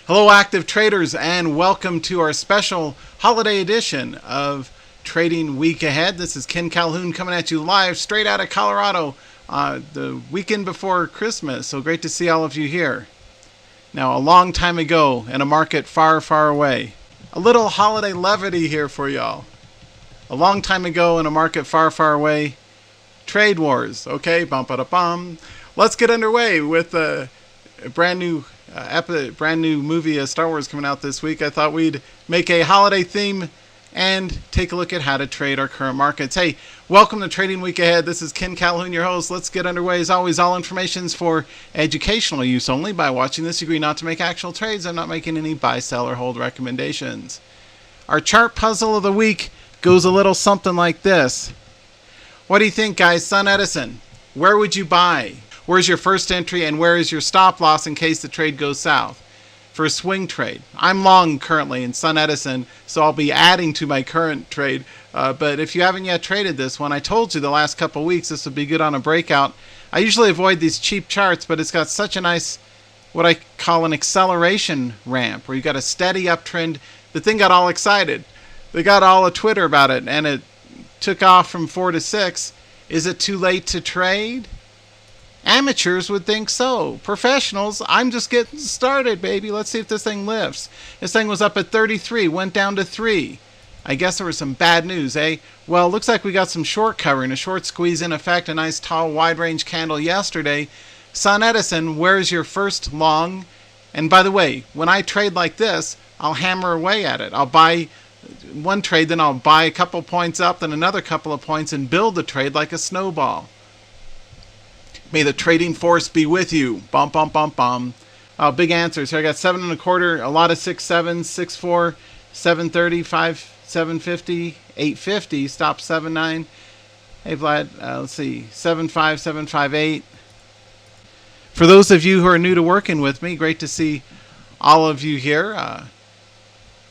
Hello active traders, and welcome to our special holiday edition of Trading Week Ahead. This is Ken Calhoun coming at you live straight out of Colorado the weekend before Christmas. So great to see all of you here. Now, a long time ago in a market far, far away. A little holiday levity here for y'all. A long time ago in a market far, far away. Trade wars. Okay, bum-ba-da-bum. Let's get underway with a brand new movie of Star Wars coming out this week. I thought we'd make a holiday theme and take a look at how to trade our current markets. Hey, welcome to Trading Week Ahead. This is Ken Calhoun, your host. Let's get underway. As always, all information is for educational use only. By watching this, you agree not to make actual trades. I'm not making any buy, sell, or hold recommendations. Our chart puzzle of the week goes a little something like this. What do you think, guys? Sun Edison, where would you buy? Where's your first entry and where is your stop loss in case the trade goes south? For a swing trade, I'm long currently in Sun Edison, so I'll be adding to my current trade. But if you haven't yet traded this one, I told you the last couple of weeks this would be good on a breakout. I usually avoid these cheap charts, but it's got such a nice, what I call an acceleration ramp, where you got a steady uptrend. The thing got all excited. They got all a Twitter about it, and it took off from 4 to 6. Is it too late to trade? Amateurs would think so. Professionals, I'm just getting started, baby. Let's see if this thing lifts. This thing was up at 33, went down to 3. I guess there was some bad news, eh? Well, looks like we got some short covering, a short squeeze in effect, a nice tall wide range candle yesterday. Sun Edison, where's your first long? And by the way, when I trade like this, I'll hammer away at it. I'll buy one trade, then I'll buy a couple points up, then another couple of points, and build the trade like a snowball. May the trading force be with you. Bum, bum, bum, bum. Big answers here. I got 7 1/4, a lot of 6.7, 6.4, 7.30, 5, 7.50, 8.50, stop 7.9. Hey, Vlad, let's see, 7.5, 7.58. For those of you who are new to working with me, great to see all of you here.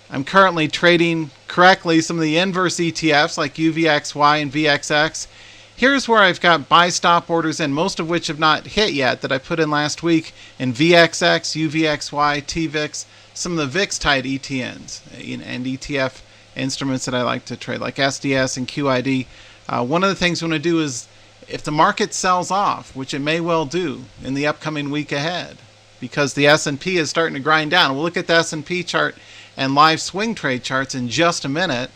I'm currently trading correctly some of the inverse ETFs like UVXY and VXX. Here's where I've got buy stop orders in, most of which have not hit yet, that I put in last week in VXX, UVXY, TVIX, some of the VIX-tied ETNs and ETF instruments that I like to trade, like SDS and QID. One of the things we want to do is, if the market sells off, which it may well do in the upcoming week ahead, because the S&P is starting to grind down. We'll look at the S&P chart and live swing trade charts in just a minute.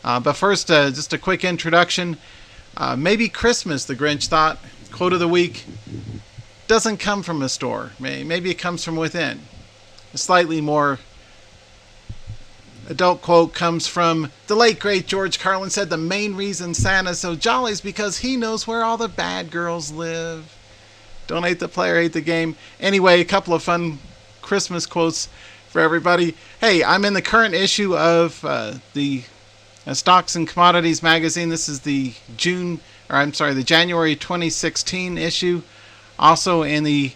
But first, just a quick introduction. Maybe Christmas, the Grinch thought, quote of the week, doesn't come from a store. Maybe it comes from within. A slightly more adult quote comes from the late, great George Carlin, said the main reason Santa's so jolly is because he knows where all the bad girls live. Don't hate the player, hate the game. Anyway, a couple of fun Christmas quotes for everybody. Hey, I'm in the current issue of the Stocks and Commodities magazine. This is the January 2016 issue. Also in the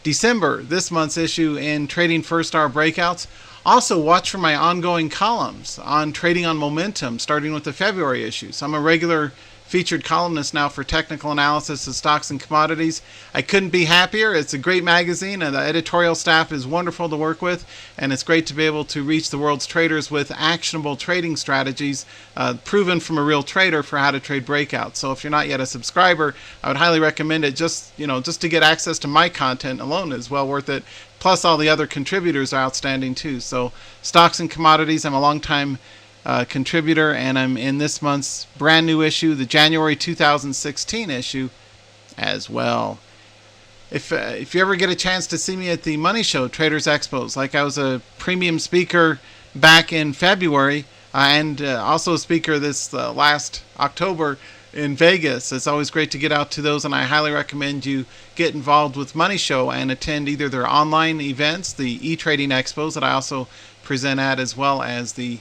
December, this month's issue, in Trading First Hour Breakouts. Also watch for my ongoing columns on trading on momentum, starting with the February issue. So I'm a regular featured columnist now for technical analysis of stocks and commodities. I couldn't be happier. It's a great magazine, and the editorial staff is wonderful to work with, and it's great to be able to reach the world's traders with actionable trading strategies proven from a real trader for how to trade breakouts. So if you're not yet a subscriber, I would highly recommend it. Just to get access to my content alone is well worth it. Plus all the other contributors are outstanding too. So stocks and commodities, I'm a long time contributor, and I'm in this month's brand new issue, the January 2016 issue as well. If you ever get a chance to see me at the Money Show, Traders Expos, like I was a premium speaker back in February and also a speaker this last October in Vegas. It's always great to get out to those, and I highly recommend you get involved with Money Show and attend either their online events, the e-trading expos that I also present at, as well as the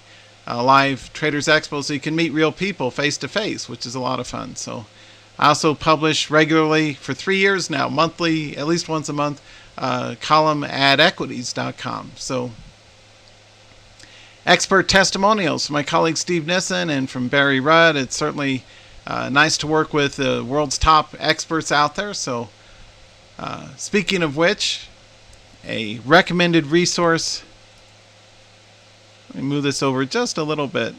live Traders Expo, so you can meet real people face to face, which is a lot of fun. So I also publish regularly for 3 years now, monthly, at least once a month, column at equities.com. So expert testimonials from my colleague Steve Nissen and from Barry Rudd. It's certainly nice to work with the world's top experts out there. So speaking of which, a recommended resource Let me move this over just a little bit.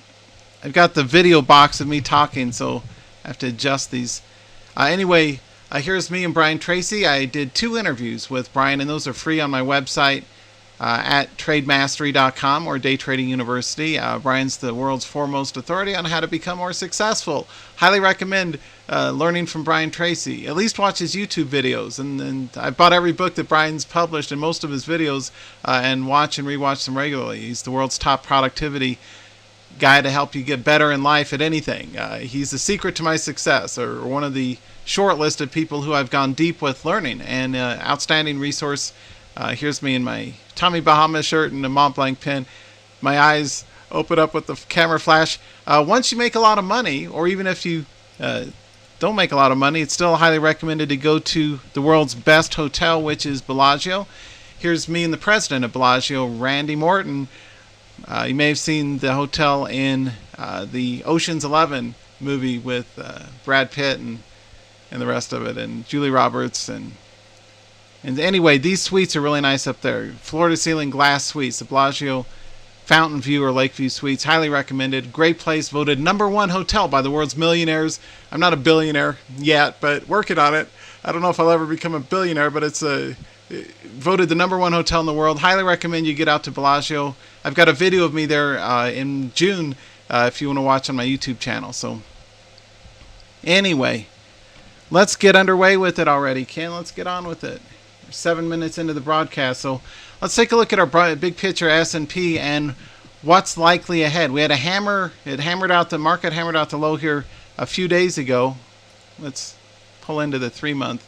I've got the video box of me talking, so I have to adjust these. Anyway, here's me and Brian Tracy. I did 2 interviews with Brian, and those are free on my website at trademastery.com or Day Trading University. Brian's the world's foremost authority on how to become more successful. Highly recommend learning from Brian Tracy. At least watch his YouTube videos. And I bought every book that Brian's published and most of his videos and watch and rewatch them regularly. He's the world's top productivity guy to help you get better in life at anything. He's the secret to my success, or one of the short list of people who I've gone deep with learning, and outstanding resource. Here's me in my Tommy Bahama shirt and a Mont Blanc pen. My eyes open up with the camera flash. Once you make a lot of money, or even if you don't make a lot of money, it's still highly recommended to go to the world's best hotel, which is Bellagio. Here's me and the president of Bellagio, Randy Morton. You may have seen the hotel in the Ocean's 11 movie with Brad Pitt and the rest of it, and Julie Roberts. And anyway, these suites are really nice up there. Floor-to-ceiling glass suites. The Bellagio Fountain View or Lakeview Suites. Highly recommended. Great place. Voted #1 hotel by the world's millionaires. I'm not a billionaire yet, but working on it. I don't know if I'll ever become a billionaire, but it's voted the #1 hotel in the world. Highly recommend you get out to Bellagio. I've got a video of me there in June if you want to watch on my YouTube channel. So anyway, let's get underway with it already, Ken. Let's get on with it. We're 7 minutes into the broadcast, so let's take a look at our big picture S&P and what's likely ahead. We had a hammer. It hammered out the market, hammered out the low here a few days ago. Let's pull into the 3-month.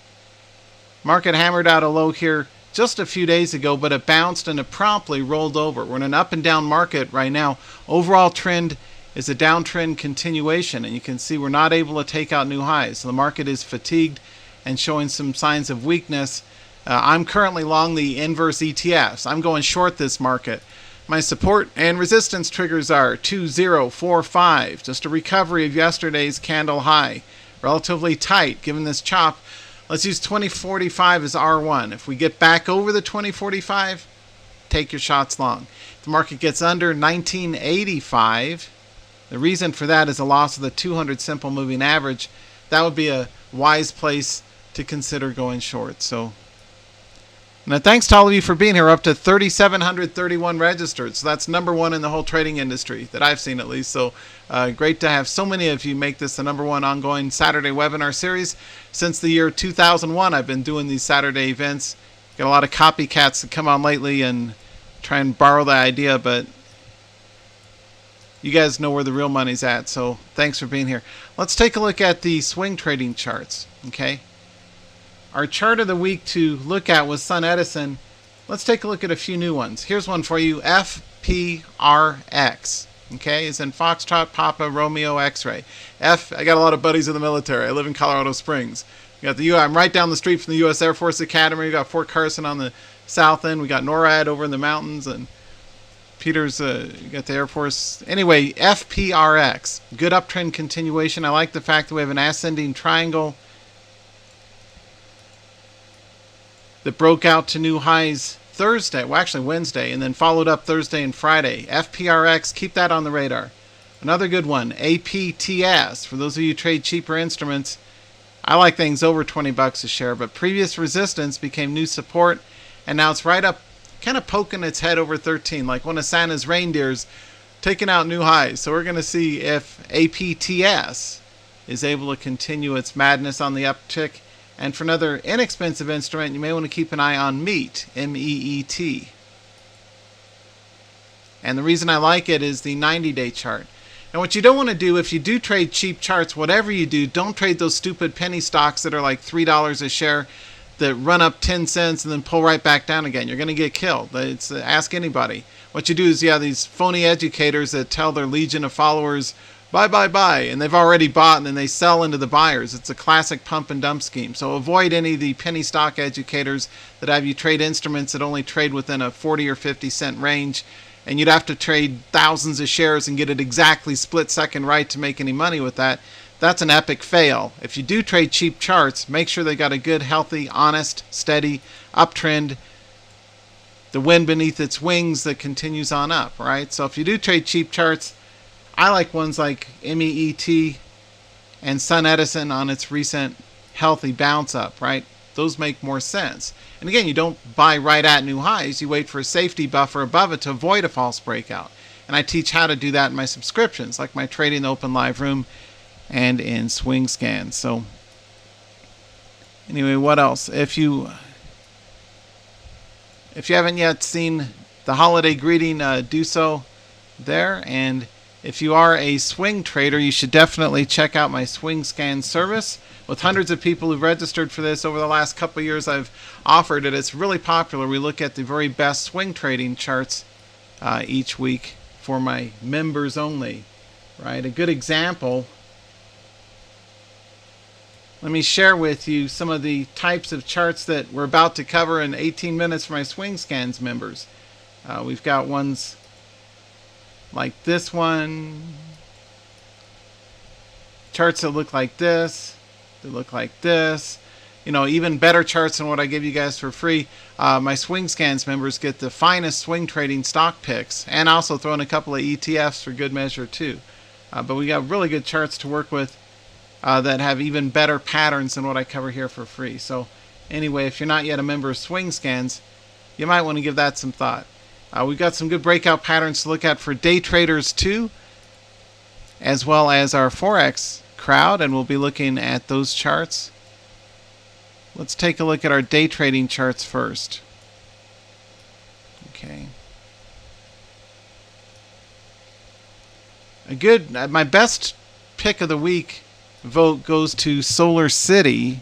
Market hammered out a low here just a few days ago, but it bounced and it promptly rolled over. We're in an up and down market right now. Overall trend is a downtrend continuation, and you can see we're not able to take out new highs. So the market is fatigued and showing some signs of weakness. I'm currently long the inverse ETFs. I'm going short this market. My support and resistance triggers are 2045, just a recovery of yesterday's candle high. Relatively tight given this chop. Let's use 2045 as R1. If we get back over the 2045, take your shots long. If the market gets under 1985, the reason for that is a loss of the 200 simple moving average. That would be a wise place to consider going short. So, now thanks to all of you for being here. Up to 3,731 registered. So that's #1 in the whole trading industry that I've seen, at least. So great to have so many of you make this the #1 ongoing Saturday webinar series. Since the year 2001, I've been doing these Saturday events. Got a lot of copycats that come on lately and try and borrow the idea, but you guys know where the real money's at. So thanks for being here. Let's take a look at the swing trading charts. Okay. Our chart of the week to look at was Sun Edison. Let's take a look at a few new ones. Here's one for you, FPRX. Okay, is in Foxtrot, Papa, Romeo, X-ray. I got a lot of buddies in the military. I live in Colorado Springs. We got I'm right down the street from the U.S. Air Force Academy. We got Fort Carson on the south end. We got NORAD over in the mountains, and Peter's got the Air Force. Anyway, FPRX, good uptrend continuation. I like the fact that we have an ascending triangle that broke out to new highs Thursday, well actually Wednesday, and then followed up Thursday and Friday. FPRX, keep that on the radar. Another good one, APTS. For those of you who trade cheaper instruments, I like things over 20 bucks a share, but previous resistance became new support, and now it's right up, kind of poking its head over 13, like one of Santa's reindeers taking out new highs. So we're going to see if APTS is able to continue its madness on the uptick. And for another inexpensive instrument, you may want to keep an eye on MEET, M-E-E-T. And the reason I like it is the 90-day chart. Now what you don't want to do, if you do trade cheap charts, whatever you do, don't trade those stupid penny stocks that are like $3 a share that run up 10 cents and then pull right back down again. You're going to get killed. It's ask anybody. What you do is you have these phony educators that tell their legion of followers, buy, buy, buy, and they've already bought and then they sell into the buyers. It's a classic pump and dump scheme. So avoid any of the penny stock educators that have you trade instruments that only trade within a 40 or 50 cent range, and you'd have to trade thousands of shares and get it exactly split second right to make any money with that. That's an epic fail. If you do trade cheap charts, make sure they got a good, healthy, honest, steady uptrend the wind beneath its wings that continues on up, right? So if you do trade cheap charts, I like ones like MEET and Sun Edison on its recent healthy bounce up, right? Those make more sense. And again, you don't buy right at new highs. You wait for a safety buffer above it to avoid a false breakout. And I teach how to do that in my subscriptions, like my Trading Open Live Room and in Swing Scans. So anyway, what else? If you haven't yet seen the holiday greeting, do so there. And if you are a swing trader, you should definitely check out my Swing Scan service. With hundreds of people who've registered for this over the last couple of years, I've offered it. It's really popular. We look at the very best swing trading charts each week for my members only, right? A good example. Let me share with you some of the types of charts that we're about to cover in 18 minutes for my Swing Scans members. We've got ones like this one, charts that look like this, that look like this, you know, even better charts than what I give you guys for free. My Swing Scans members get the finest swing trading stock picks, and also throw in a couple of ETFs for good measure too. But we got really good charts to work with that have even better patterns than what I cover here for free. So anyway, if you're not yet a member of Swing Scans, you might want to give that some thought. We've got some good breakout patterns to look at for day traders too, as well as our Forex crowd, and we'll be looking at those charts. Let's take a look at our day trading charts first. Okay. My best pick of the week vote goes to Solar City.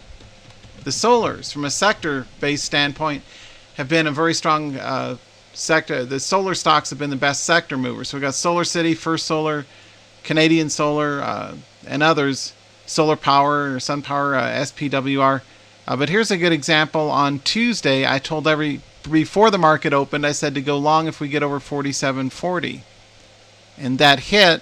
The solars, from a sector-based standpoint, have been a very strong sector. The solar stocks have been the best sector movers. So we've got Solar City, First Solar, Canadian Solar, and others, Solar Power or Sun Power, SPWR. But here's a good example. On Tuesday, I told before the market opened, I said to go long if we get over 47.40. And that hit.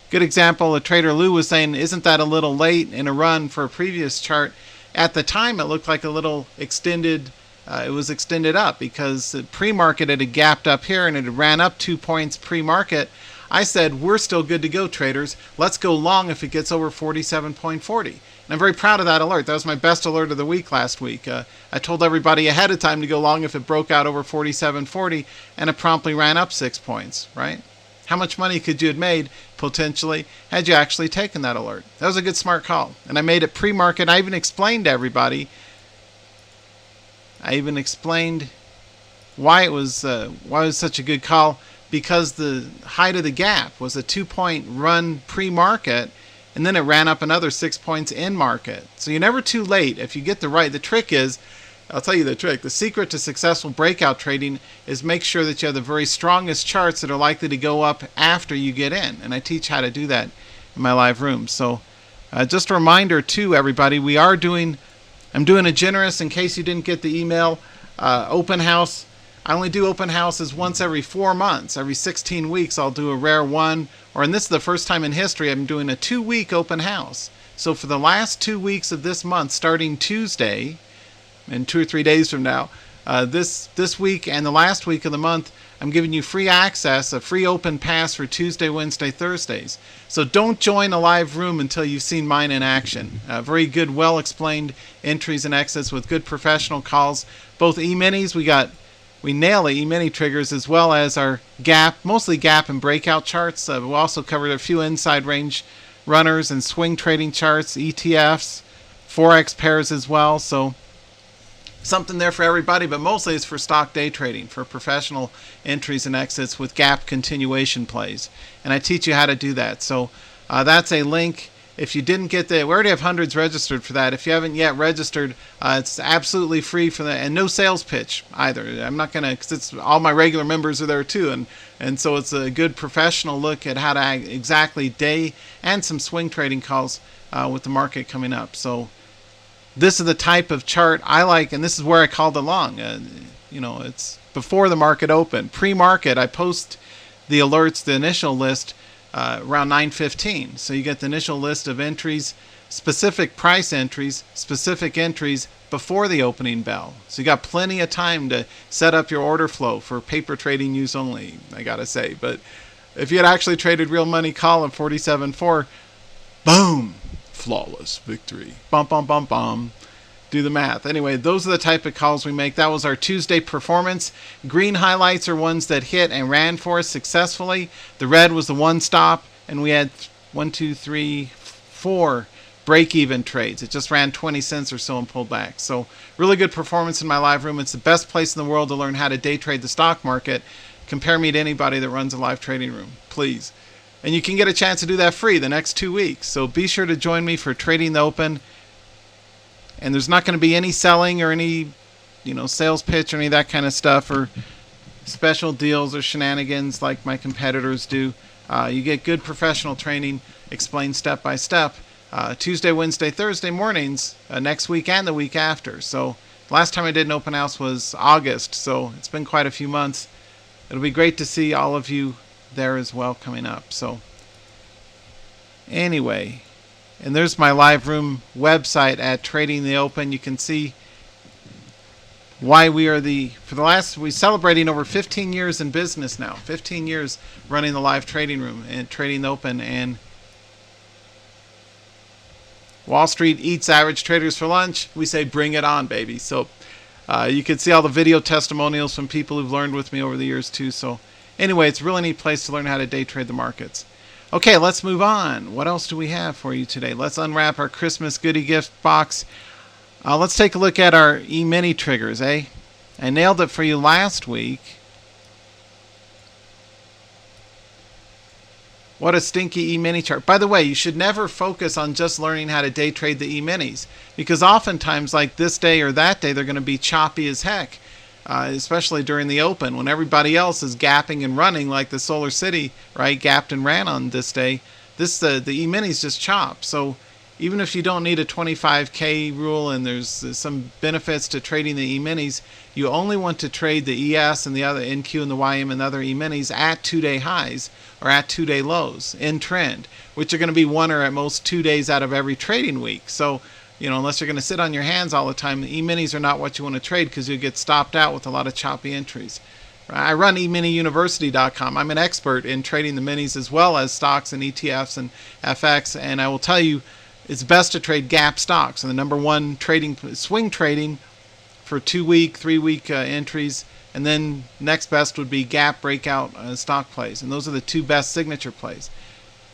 Good example, Trader Lou was saying, isn't that a little late in a run for a previous chart? At the time, it looked like a little extended. It was extended up because pre-market it had gapped up here and it had ran up 2 points pre-market. I said, we're still good to go, traders. Let's go long if it gets over 47.40. And I'm very proud of that alert. That was my best alert of the week last week. I told everybody ahead of time to go long if it broke out over 47.40, and it promptly ran up 6 points, right? How much money could you have made, potentially, had you actually taken that alert? That was a good, smart call. And I made it pre-market. I even explained to everybody. I even explained why it was such a good call, because the height of the gap was a 2-point run pre-market, and then it ran up another 6 points in market. So you're never too late if you get the trick is, I'll tell you the trick. The secret to successful breakout trading is make sure that you have the very strongest charts that are likely to go up after you get in. And I teach how to do that in my live room. So just a reminder too, everybody, I'm doing a generous, in case you didn't get the email, open house. I only do open houses once every 4 months. Every 16 weeks I'll do a rare one, and this is the first time in history I'm doing a 2-week open house. So for the last 2 weeks of this month, starting Tuesday, and 2 or 3 days from now, this week and the last week of the month, I'm giving you free access, a free open pass for Tuesday, Wednesday, Thursdays. So don't join a live room until you've seen mine in action. Very good, well-explained entries and exits with good professional calls. Both E-minis, we nail the E-mini triggers, as well as our gap, mostly gap and breakout charts. We also covered a few inside range runners and swing trading charts, ETFs, Forex pairs as well. So something there for everybody, but mostly it's for stock day trading, for professional entries and exits with gap continuation plays. And I teach you how to do that. So that's a link. If you didn't get we already have hundreds registered for that. If you haven't yet registered, it's absolutely free for that, and no sales pitch either. I'm not gonna, because it's all my regular members are there too, and so it's a good professional look at how to exactly day and some swing trading calls with the market coming up. So this is the type of chart I like, and this is where I called it long. It's before the market open. Pre-market, I post the alerts, the initial list, around 9:15. So you get the initial list of entries. specific price entries, specific entries before the opening bell. So you got plenty of time to set up your order flow for paper trading use only, I gotta say. But if you had actually traded real money call at 47.4, boom, flawless victory. Bum, bum, bum, bum. Do the math. Anyway, those are the type of calls we make. That was our Tuesday performance. Green highlights are ones that hit and ran for us successfully. The red was the one stop, and we had 4 break-even trades. It just ran 20 cents or so and pulled back. So really good performance in my live room. It's the best place in the world to learn how to day trade the stock market. Compare me to anybody that runs a live trading room, please. And you can get a chance to do that free the next 2 weeks. So be sure to join me for Trading the Open. And there's not going to be any selling or any, sales pitch or any of that kind of stuff or special deals or shenanigans like my competitors do. You get good professional training explained step by step. Tuesday, Wednesday, Thursday mornings next week and the week after. So last time I did an open house was August, so it's been quite a few months. It'll be great to see all of you there as well coming up. So anyway, and there's my live room website at Trading the Open. You can see why we are we're celebrating over 15 years in business now. 15 years running the live trading room and Trading the Open. And Wall Street eats average traders for lunch. We say bring it on, baby. So you can see all the video testimonials from people who've learned with me over the years too. So anyway, it's a really neat place to learn how to day trade the markets. Okay, let's move on. What else do we have for you today? Let's unwrap our Christmas goodie gift box. Let's take a look at our E-mini triggers, I nailed it for you last week. What a stinky E-mini chart. By the way, you should never focus on just learning how to day trade the E-minis, because oftentimes, like this day or that day, they're going to be choppy as heck. Especially during the open when everybody else is gapping and running, like the Solar City, right, gapped and ran on this day. The E-minis just chop. So even if you don't need a 25K rule and there's some benefits to trading the E-minis, you only want to trade the ES and the other NQ and the YM and the other E-minis at 2-day highs or at 2-day lows in trend, which are going to be 1 or at most 2 days out of every trading week. So unless you're going to sit on your hands all the time, the E-minis are not what you want to trade because you'll get stopped out with a lot of choppy entries. I run eminiuniversity.com. I'm an expert in trading the minis as well as stocks and ETFs and FX, and I will tell you it's best to trade gap stocks. And the number one swing trading for 2-week, 3-week entries, and then next best would be gap breakout stock plays. And those are the 2 best signature plays.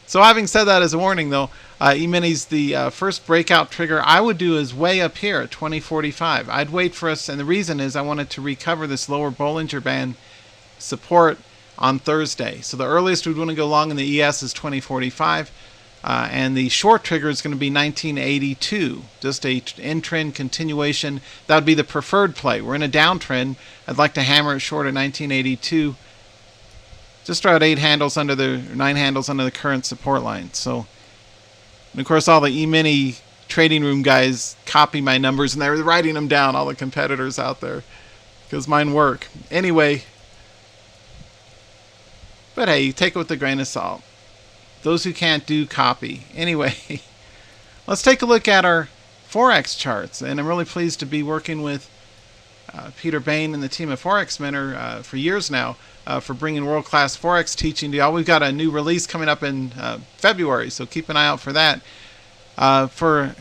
So having said that as a warning, though, E-minis, the first breakout trigger I would do is way up here at 2045. I'd wait for us, and the reason is I wanted to recover this lower Bollinger Band support on Thursday. So the earliest we'd want to go long in the ES is 2045, and the short trigger is going to be 1982, just a in-trend continuation. That would be the preferred play. We're in a downtrend. I'd like to hammer it short at 1982. Just about 9 handles under the current support line. So, and of course, all the E-mini trading room guys copy my numbers and they're writing them down. All the competitors out there, because mine work anyway. But hey, you take it with a grain of salt. Those who can't do copy. Anyway, let's take a look at our Forex charts, and I'm really pleased to be working with Peter Bain and the team at Forex Mentor for years now. For bringing world-class Forex teaching to y'all. We've got a new release coming up in February, so keep an eye out for that. For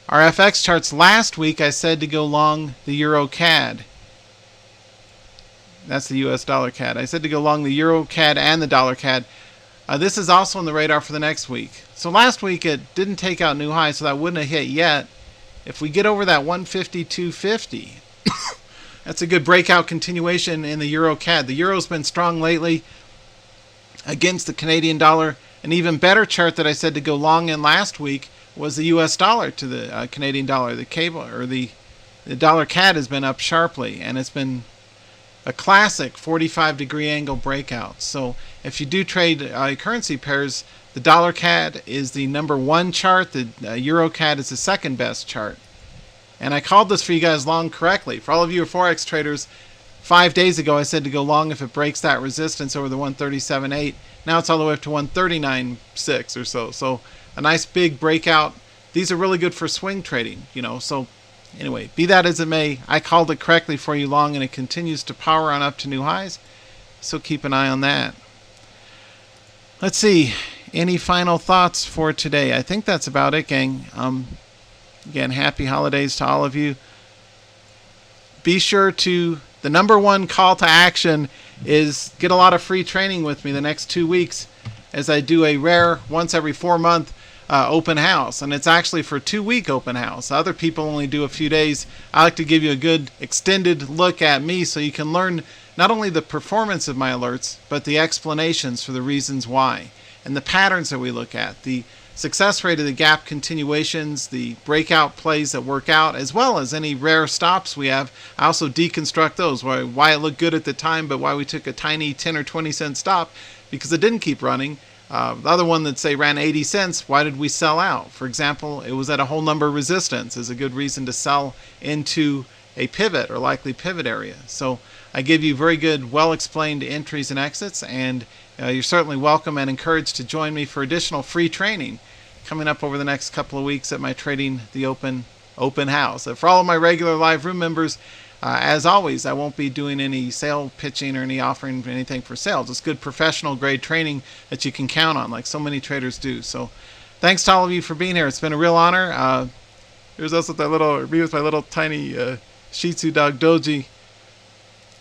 our FX charts last week, I said to go long the Euro CAD. That's the US dollar CAD. I said to go long the Euro CAD and the dollar CAD. This is also on the radar for the next week. So last week it didn't take out new highs, so that wouldn't have hit yet. If we get over that 150.250, that's a good breakout continuation in the Euro CAD. The Euro's been strong lately against the Canadian dollar. An even better chart that I said to go long in last week was the US dollar to the Canadian dollar. The cable or the dollar CAD has been up sharply, and it's been a classic 45-degree angle breakout. So if you do trade currency pairs, the dollar CAD is the number 1 chart. The Euro CAD is the second best chart. And I called this for you guys long correctly. For all of you who are Forex traders, 5 days ago I said to go long if it breaks that resistance over the 137.8. Now it's all the way up to 139.6 or so. So a nice big breakout these are really good for swing trading, So anyway, be that as it may, I called it correctly for you long, and it continues to power on up to new highs. So keep an eye on that. Let's see. Any final thoughts for today? I think that's about it, gang. Again, happy holidays to all of you. Be sure to, the number one call to action is get a lot of free training with me the next 2 weeks as I do a rare once every 4 month open house. And it's actually for 2-week open house. Other people only do a few days. I like to give you a good extended look at me so you can learn not only the performance of my alerts, but the explanations for the reasons why and the patterns that we look at, the success rate of the gap continuations, the breakout plays that work out, as well as any rare stops we have. I also deconstruct those, why it looked good at the time, but why we took a tiny 10 or 20 cent stop because it didn't keep running. The other one that say ran 80 cents, why did we sell out? For example, it was at a whole number resistance is a good reason to sell into a pivot or likely pivot area. So I give you very good, well-explained entries and exits, and you're certainly welcome and encouraged to join me for additional free training coming up over the next couple of weeks at my Trading the Open house. For all of my regular live room members, as always, I won't be doing any sale pitching or any offering anything for sale. Just good professional grade training that you can count on, like so many traders do. So thanks to all of you for being here. It's been a real honor. Here's us with me with my little tiny Shih Tzu dog Doji.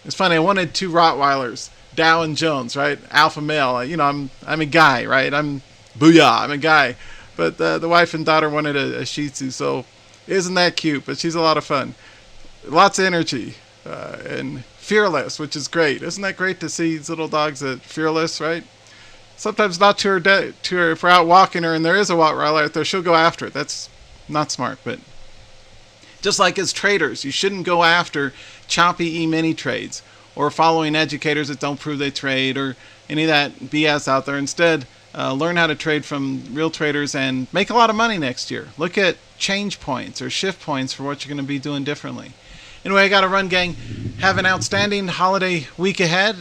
It's funny, I wanted 2 Rottweilers, Dow and Jones, right? Alpha male. I'm a guy, right? I'm a guy. But the wife and daughter wanted a Shih Tzu, so isn't that cute? But she's a lot of fun. Lots of energy and fearless, which is great. Isn't that great to see these little dogs that fearless, right? Sometimes not to her, if we're out walking her and there is a Rottweiler out there, she'll go after it. That's not smart, but just like as traders, you shouldn't go after choppy E-mini trades or following educators that don't prove they trade or any of that BS out there. Instead, learn how to trade from real traders and make a lot of money next year. Look at change points or shift points for what you're going to be doing differently. Anyway, I got to run, gang. Have an outstanding holiday week ahead.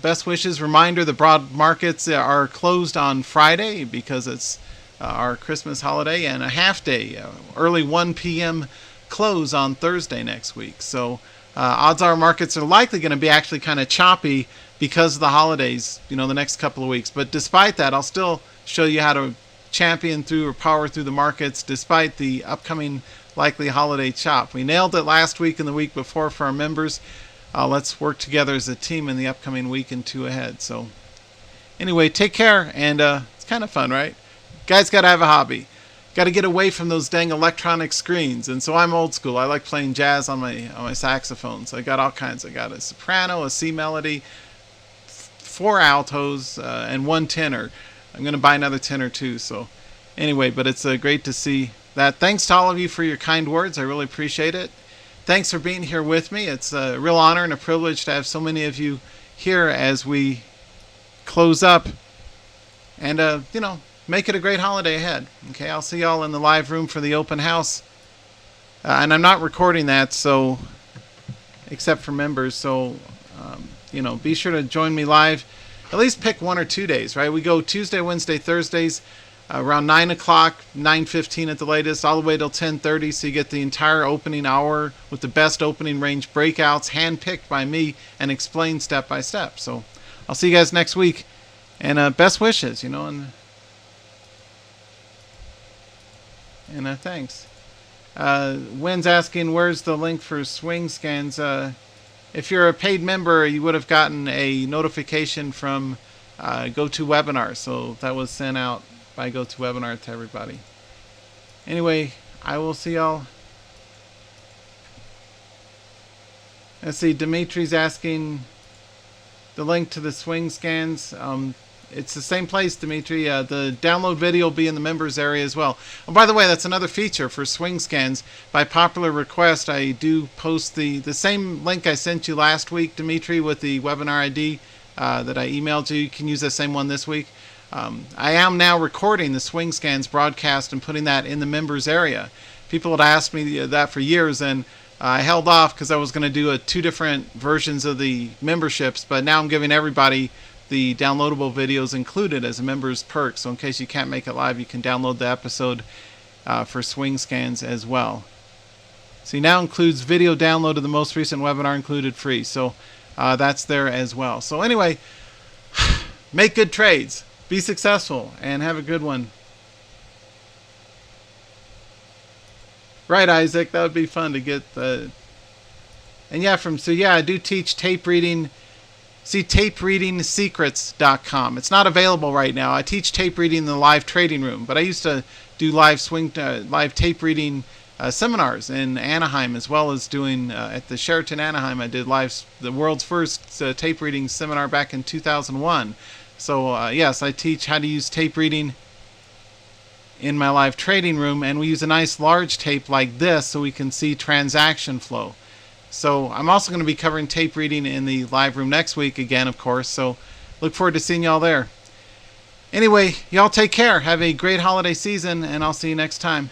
Best wishes. Reminder, the broad markets are closed on Friday because it's our Christmas holiday, and a half day, early 1 p.m. close on Thursday next week. So odds are markets are likely going to be actually kind of choppy because of the holidays, the next couple of weeks. But despite that, I'll still show you how to champion through or power through the markets despite the upcoming likely holiday chop. We nailed it last week and the week before for our members. Let's work together as a team in the upcoming week and 2 ahead. So anyway, take care, and it's kind of fun, right? Guys got to have a hobby. Got to get away from those dang electronic screens. And so I'm old school. I like playing jazz on my saxophone. So I got all kinds. I got a soprano, a C melody, 4 altos, and 1 tenor. I'm going to buy another tenor too. So anyway, but it's great to see that. Thanks to all of you for your kind words. I really appreciate it. Thanks for being here with me. It's a real honor and a privilege to have so many of you here as we close up and, make it a great holiday ahead. Okay, I'll see y'all in the live room for the open house. And I'm not recording that, so, except for members. So, be sure to join me live. At least pick 1 or 2 days, right? We go Tuesday, Wednesday, Thursdays, around 9 o'clock, 9:15 at the latest, all the way till 10:30. So you get the entire opening hour with the best opening range breakouts, handpicked by me and explained step by step. So I'll see you guys next week. And best wishes, and thanks. Wynn's asking, where's the link for swing scans? If you're a paid member, you would have gotten a notification from GoToWebinar. So that was sent out by GoToWebinar to everybody. Anyway, I will see y'all. Let's see, Dimitri's asking the link to the swing scans. It's the same place, Dimitri. The download video will be in the members area as well. Oh, by the way, that's another feature for swing scans. By popular request, I do post the same link I sent you last week, Dimitri, with the webinar ID that I emailed you. You can use that same one this week. I am now recording the swing scans broadcast and putting that in the members area. People had asked me that for years, and I held off because I was going to do 2 different versions of the memberships, but now I'm giving everybody the downloadable videos included as a member's perk. So in case you can't make it live, you can download the episode for swing scans as well. See, now includes video download of the most recent webinar included free. So that's there as well. So anyway, make good trades, be successful, and have a good one. Right, Isaac, that would be fun to get the... And yeah, I do teach tape reading. See, tapereadingsecrets.com. It's not available right now. I teach tape reading in the live trading room, but I used to do live tape reading seminars in Anaheim, as well as doing at the Sheraton Anaheim. I did the world's first tape reading seminar back in 2001. So yes, I teach how to use tape reading in my live trading room, and we use a nice large tape like this so we can see transaction flow. So I'm also going to be covering tape reading in the live room next week again, of course. So look forward to seeing y'all there. Anyway, y'all take care. Have a great holiday season, and I'll see you next time.